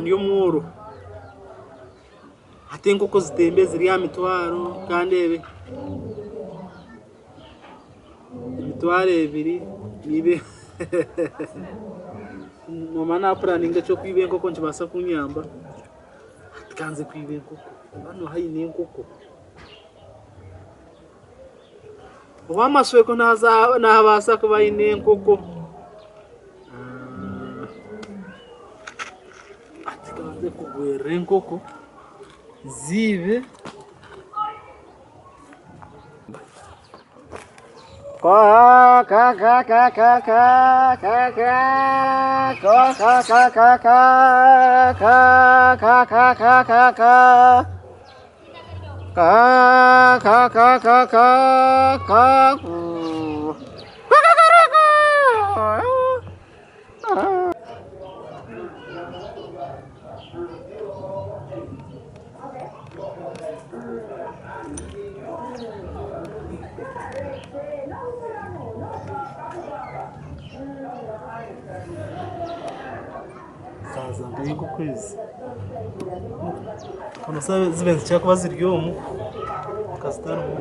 Ndiyo mworo ate enkoko zitembe ziri aha mitwaro kandi ebe emitwaro ebiri nibe noma napuraninga ekyokwiba enkoko nikibaasa kunyamba tikanze kwiba enkoko hanu haine enkoko ow'amasweko nahabaasa kuba haine enkoko tikanze kugwerera enkoko ziibe kazanga enkoko ezi konosa zibe nzikira kuba ziri omu kazitarimu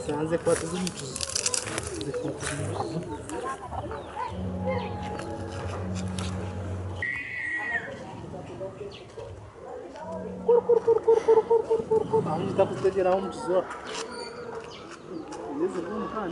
Sanze quatro minutos. Onde dá para tirar um tesouro? Beleza, vamos cá.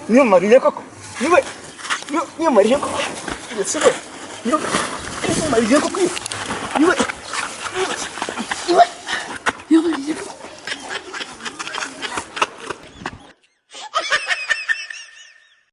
Niyo Maria koko. Niyo Maria koko. Niyo Maria koko. Niyo